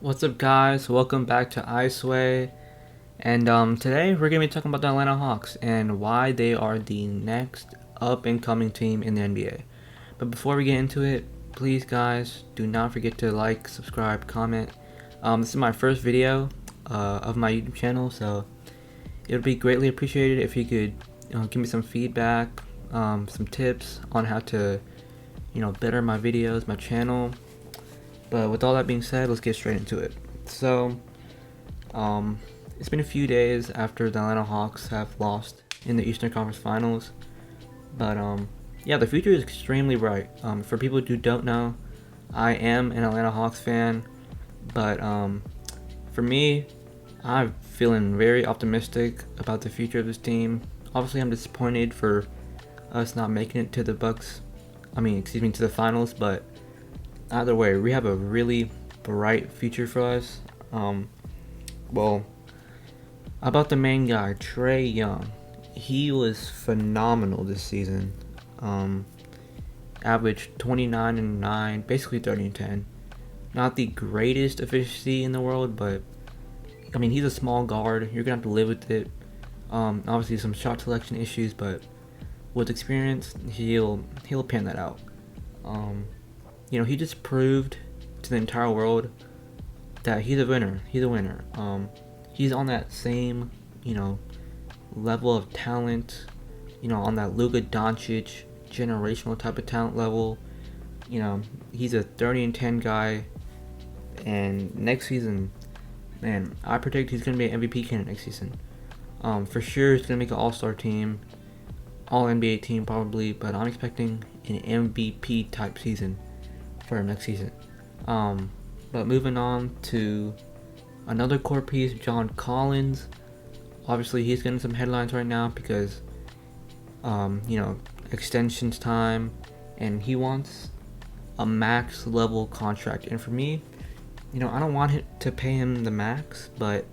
What's up, guys? Welcome back to Iceway. And today we're gonna be talking about the Atlanta Hawks and why they are the next up and coming team in the NBA. But before we get into it, please, guys, do not forget to like, subscribe, comment. This is my first video of my YouTube channel, so it would be greatly appreciated if you could give me some feedback, some tips on how to, better my videos, my channel. But with all that being said, let's get straight into it. So, it's been a few days after the Atlanta Hawks have lost in the Eastern Conference Finals. But, yeah, the future is extremely bright. For people who don't know, I am an Atlanta Hawks fan. But, for me, I'm feeling very optimistic about the future of this team. Obviously, I'm disappointed for us not making it to the to the finals, but either way, we have a really bright future for us. Well, about the main guy, Trae Young, he was phenomenal this season. Averaged 29 and 9, basically 30 and 10. Not the greatest efficiency in the world, but he's a small guard. You're gonna have to live with it. Obviously some shot selection issues, but with experience, he'll pan that out. He just proved to the entire world that he's a winner. He's a winner. He's on that same, level of talent, on that Luka Doncic generational type of talent level. He's a 30 and 10 guy, and next season, man, I predict he's gonna be an MVP candidate next season. For sure, he's gonna make an All-Star team, All NBA team probably, but I'm expecting an MVP type season for next season. But moving on to another core piece, John Collins. Obviously, he's getting some headlines right now because, extensions time, and he wants a max level contract. And for me, I don't want to pay him the max, but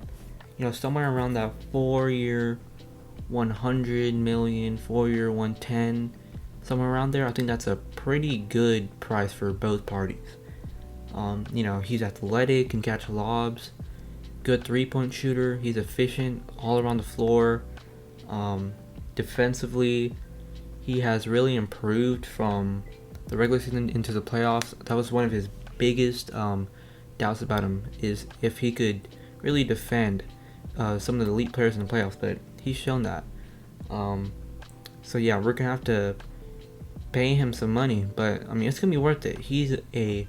somewhere around that 4-year, 100 million, 4-year, 110. Somewhere around there, I think that's a pretty good price for both parties. He's athletic, can catch lobs, good three-point shooter. He's efficient all around the floor. Defensively, he has really improved from the regular season into the playoffs. That was one of his biggest doubts about him, is if he could really defend some of the elite players in the playoffs, but he's shown that. So yeah, we're gonna have to pay him some money, but it's gonna be worth it. He's a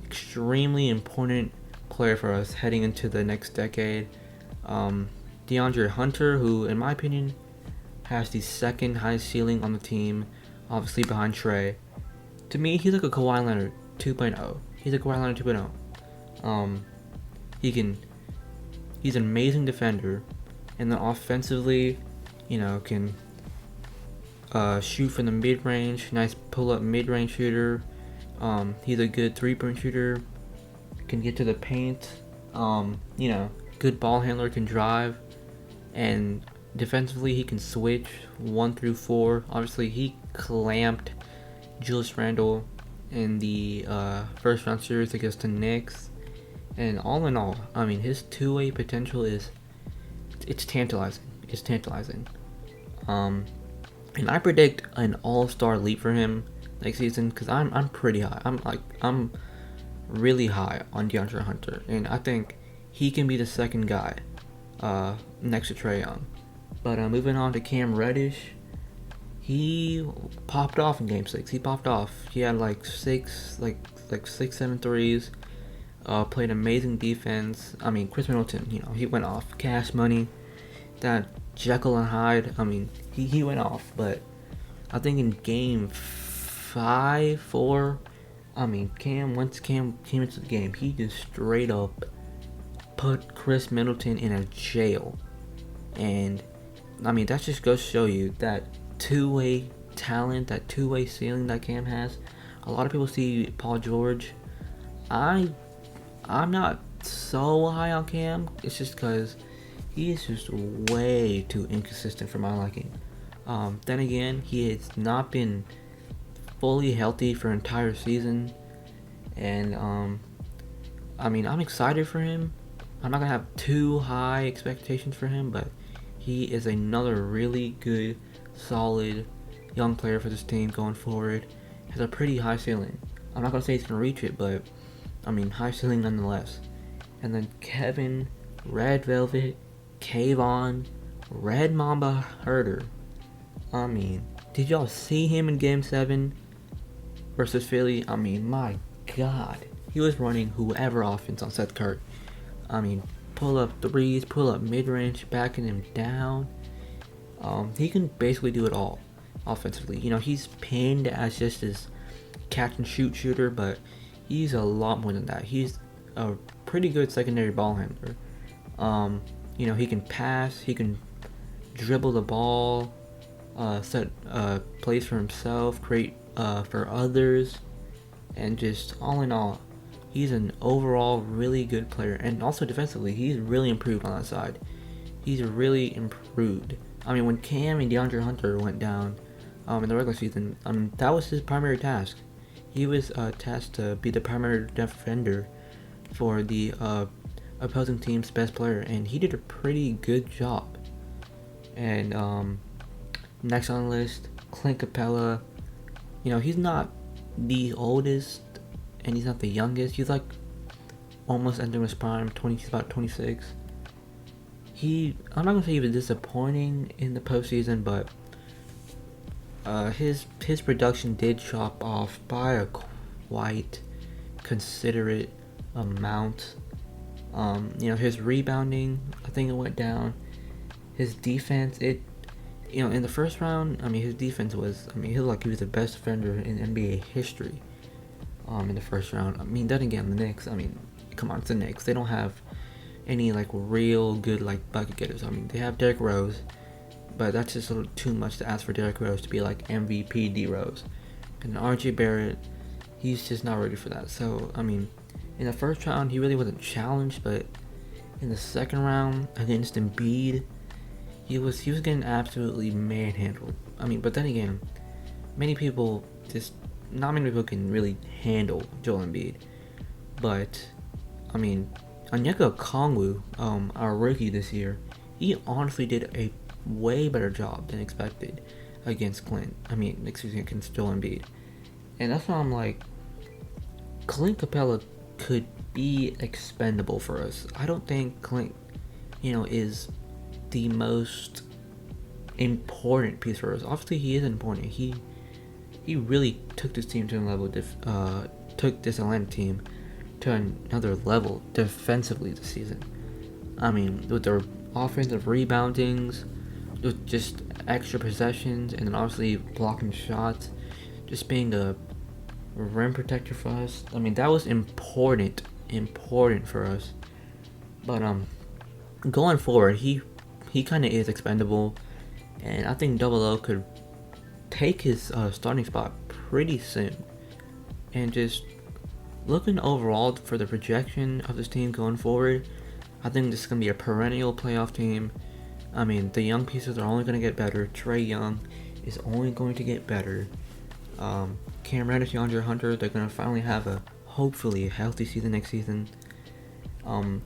extremely important player for us heading into the next decade. DeAndre Hunter, who in my opinion has the second highest ceiling on the team, obviously behind Trae. To me, he's like a Kawhi Leonard 2.0. He's a Kawhi Leonard 2.0. He's an amazing defender, and then offensively, can shoot from the mid-range, nice pull-up mid-range shooter. He's a good three-point shooter, can get to the paint, good ball handler, can drive, and defensively he can switch 1 through 4. Obviously, he clamped Julius Randle in the first round series against the Knicks, and all in all, his two-way potential it's tantalizing. It's tantalizing. And I predict an all-star leap for him next season because I'm pretty high. I'm really high on DeAndre Hunter, and I think he can be the second guy next to Trae Young. But moving on to Cam Reddish, he popped off in Game 6. He popped off. He had like 7 threes. Played amazing defense. Chris Middleton, he went off. Cash Money, that Jekyll and Hyde. He went off. But I think in Game 5, 4, once Cam came into the game, he just straight up put Chris Middleton in a jail. And that just goes to show you that two-way talent, that two-way ceiling that Cam has. A lot of people see Paul George. I'm not so high on Cam. It's just because he is just way too inconsistent for my liking. Then again, he has not been fully healthy for an entire season, and I mean, I'm excited for him. I'm not gonna have too high expectations for him, but he is another really good, solid young player for this team going forward. Has a pretty high ceiling. I'm not gonna say he's gonna reach it, but I mean, high ceiling nonetheless. And then Kevin, Red Velvet, Kayvon, Red Mamba Herder. I mean, did y'all see him in Game 7 versus Philly? I mean, my God. He was running whoever offense on Seth Curry. I mean, pull up threes, pull up mid-range, backing him down. He can basically do it all offensively. You know, he's pinned as just this catch and shoot shooter, but he's a lot more than that. He's a pretty good secondary ball handler. You know, he can pass, he can dribble the ball, set plays for himself, create for others, and just all in all, he's an overall really good player. And also defensively, he's really improved on that side. He's really improved. I mean, when Cam and DeAndre Hunter went down in the regular season, that was his primary task. He was tasked to be the primary defender for the opposing team's best player, and he did a pretty good job. And next on the list, Clint Capela. You know, he's not the oldest, and he's not the youngest. He's like almost entering his prime. He's about 26. I'm not gonna say he was disappointing in the postseason, but his production did chop off by a quite considerate amount. You know, his rebounding, I think it went down. His defense, in the first round, I mean, his defense was, he looked like he was the best defender in NBA history. In the first round. I mean, then again, the Knicks, come on, it's the Knicks. They don't have any, like, real good, like, bucket getters. I mean, they have Derrick Rose, but that's just a little too much to ask for Derrick Rose to be, like, MVP D Rose. And RJ Barrett, he's just not ready for that. So, I mean, in the first round, he really wasn't challenged, but in the second round, against Embiid, he was getting absolutely manhandled. But then again, not many people can really handle Joel Embiid. But, Onyeka Okongwu, our rookie this year, he honestly did a way better job than expected against against Joel Embiid. And that's why I'm like, Clint Capela could be expendable for us. I don't think Clint, is the most important piece for us. Obviously, he is important. He really took this team to another level. Took this Atlanta team to another level defensively this season. With their offensive reboundings, with just extra possessions, and then obviously blocking shots, just being a rim protector for us. That was important for us. But going forward, he kind of is expendable, and I think Double O could take his starting spot pretty soon. And just looking overall for the projection of this team going forward, I think this is going to be a perennial playoff team. The young pieces are only going to get better. Trae Young is only going to get better. Cam Reddish, DeAndre Hunter, they're going to finally have hopefully a healthy season next season. I'm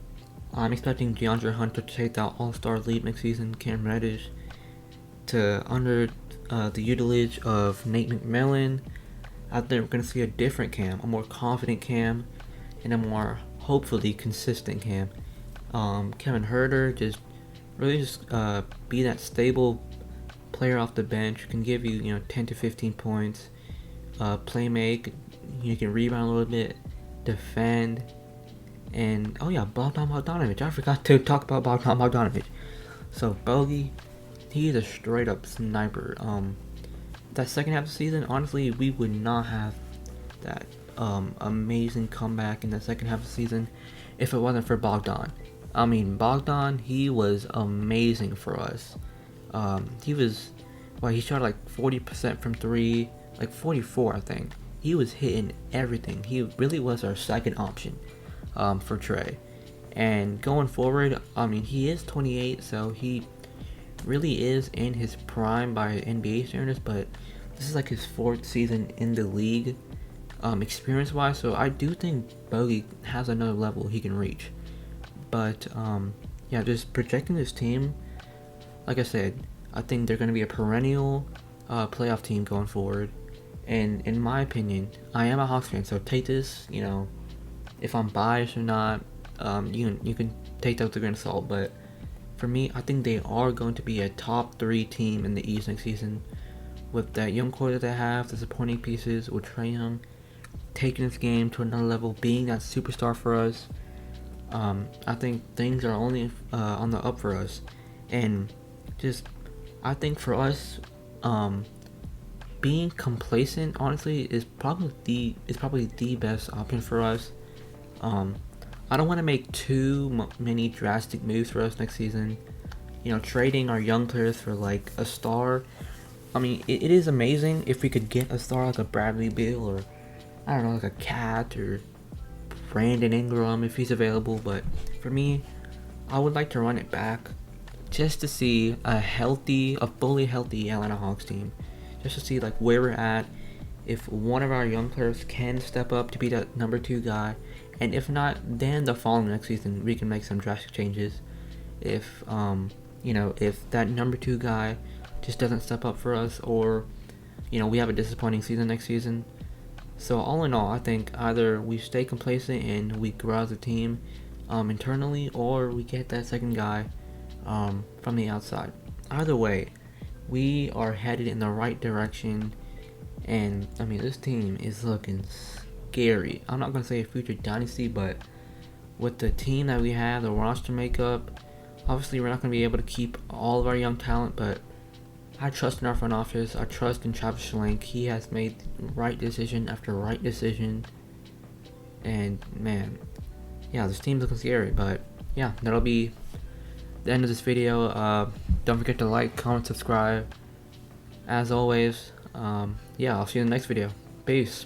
expecting DeAndre Hunter to take that All-Star lead next season. Cam Reddish to under the tutelage of Nate McMillan. I think we're going to see a different Cam, a more confident Cam, and a more hopefully consistent Cam. Kevin Herter just be that stable player off the bench, can give you 10 to 15 points, play make, you can rebound a little bit, defend, and Bogdan Bogdanovic. I forgot to talk about Bogdan Bogdanovic. So Bogey, he's a straight up sniper. That second half of the season, honestly, we would not have that amazing comeback in the second half of the season if it wasn't for Bogdan. Bogdan, he was amazing for us. He shot like 40% from 3, like 44 I think. He was hitting everything. He really was our second option for Trae. And going forward, he is 28, so he really is in his prime by NBA standards, but this is like his 4th season in the league. experience wise. So I do think Bogey has another level he can reach. But yeah, just projecting this team, like I said, I think they're going to be a perennial playoff team going forward. And in my opinion, I am a Hawks fan, so take this, if I'm biased or not, you can take that with a grain of salt. But for me, I think they are going to be a top 3 team in the East next season. With that young core that they have, the supporting pieces, with Trae Young taking this game to another level, being that superstar for us. I think things are only on the up for us, and just I think for us, being complacent honestly is probably the best option for us. I don't want to make too many drastic moves for us next season. Trading our young players for like a star. I mean, it is amazing if we could get a star like a Bradley Beal, or I don't know, like a Cat or Brandon Ingram if he's available. But for me, I would like to run it back just to see a fully healthy Atlanta Hawks team, just to see like where we're at. If one of our young players can step up to be that number 2 guy, and if not, then the following next season we can make some drastic changes. If if that number 2 guy just doesn't step up for us, or we have a disappointing season next season. So all in all, I think either we stay complacent and we grow as a team internally, or we get that second guy from the outside. Either way, we are headed in the right direction, and I mean, this team is looking scary. I'm not gonna say a future dynasty, but with the team that we have, the roster makeup, obviously we're not gonna be able to keep all of our young talent, but I trust in our front office. I trust in Travis Schlenk. He has made right decision after right decision, and man, yeah, this team's looking scary. But yeah, that'll be the end of this video. Don't forget to like, comment, subscribe. As always, yeah, I'll see you in the next video. Peace.